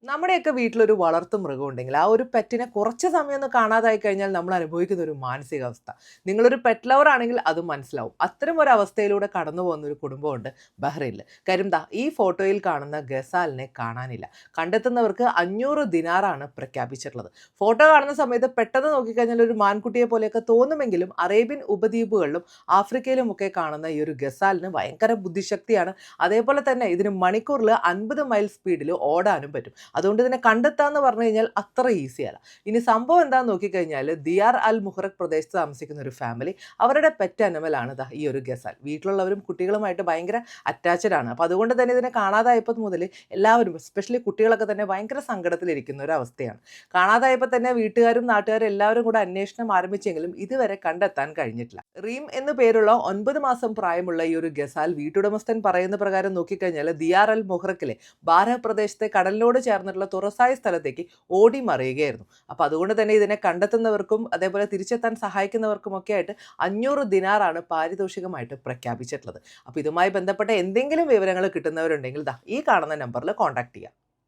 നമ്മുടെയൊക്കെ വീട്ടിലൊരു വളർത്തു മൃഗം ഉണ്ടെങ്കിൽ ആ ഒരു പെറ്റിനെ കുറച്ച് സമയം ഒന്ന് കാണാതായി കഴിഞ്ഞാൽ നമ്മൾ അനുഭവിക്കുന്ന ഒരു മാനസികാവസ്ഥ. നിങ്ങളൊരു പെറ്റ് ലവർ ആണെങ്കിൽ അത് മനസ്സിലാവും. അത്തരം ഒരു അവസ്ഥയിലൂടെ കടന്നു പോകുന്ന ഒരു കുടുംബമുണ്ട് ബഹ്റൈനിൽ. കാര്യം ദാ ഈ ഫോട്ടോയിൽ കാണുന്ന ഗസാലിനെ കാണാനില്ല. കണ്ടെത്തുന്നവർക്ക് 500 ദിനാറാണ് പ്രഖ്യാപിച്ചിട്ടുള്ളത്. ഫോട്ടോ കാണുന്ന സമയത്ത് പെട്ടെന്ന് നോക്കിക്കഴിഞ്ഞാൽ ഒരു മാൻകുട്ടിയെ പോലെയൊക്കെ തോന്നുമെങ്കിലും അറേബ്യൻ ഉപദ്വീപുകളിലും ആഫ്രിക്കയിലുമൊക്കെ കാണുന്ന ഈ ഒരു ഗസാലിന് ഭയങ്കര ബുദ്ധിശക്തിയാണ്. അതേപോലെ തന്നെ ഇതിന് മണിക്കൂറിൽ 50 മൈൽ സ്പീഡിൽ ഓടാനും പറ്റും. അതുകൊണ്ട് ഇതിനെ കണ്ടെത്താന്ന് പറഞ്ഞു കഴിഞ്ഞാൽ അത്ര ഈസി അല്ല. ഇനി സംഭവം എന്താന്ന് നോക്കിക്കഴിഞ്ഞാൽ ദിയാർ അൽ മുഹറഖ് പ്രദേശത്ത് താമസിക്കുന്ന ഒരു ഫാമിലി അവരുടെ പെറ്റ് അനിമലാണ് ദാ ഈ ഒരു ഗസാൽ. വീട്ടിലുള്ളവരും കുട്ടികളുമായിട്ട് ഭയങ്കര അറ്റാച്ച്ഡ് ആണ്. അപ്പോൾ അതുകൊണ്ട് തന്നെ ഇതിനെ കാണാതായപ്പോൾ മുതൽ എല്ലാവരും എസ്പെഷ്യലി കുട്ടികളൊക്കെ തന്നെ ഭയങ്കര സങ്കടത്തിലിരിക്കുന്ന ഒരു അവസ്ഥയാണ്. കാണാതായപ്പോൾ തന്നെ വീട്ടുകാരും നാട്ടുകാരും എല്ലാവരും കൂടെ അന്വേഷണം ആരംഭിച്ചെങ്കിലും ഇതുവരെ കണ്ടെത്താൻ കഴിഞ്ഞിട്ടില്ല. റീം എന്ന് പേരുള്ള 9 മാസം പ്രായമുള്ള ഈ ഒരു ഗസാൽ വീട്ടുടമസ്ഥൻ പറയുന്ന പ്രകാരം നോക്കിക്കഴിഞ്ഞാൽ ദിയാർ അൽ മുഹറഖിലെ ബാര പ്രദേശത്തെ കടലിനോട് ചേർന്നിട്ടുള്ള തുറസായ സ്ഥലത്തേക്ക് ഓടി മറിയുകയായിരുന്നു. അപ്പോൾ അതുകൊണ്ട് തന്നെ ഇതിനെ കണ്ടെത്തുന്നവർക്കും അതേപോലെ തിരിച്ചെത്താൻ സഹായിക്കുന്നവർക്കും ഒക്കെ ആയിട്ട് 500 ദിനാറാണ് പാരിതോഷികമായിട്ട് പ്രഖ്യാപിച്ചിട്ടുള്ളത്. അപ്പോൾ ഇതുമായി ബന്ധപ്പെട്ട എന്തെങ്കിലും വിവരങ്ങൾ കിട്ടുന്നവരുണ്ടെങ്കിൽ ദാ ഈ കാണുന്ന നമ്പറിൽ കോൺടാക്ട് ചെയ്യാം.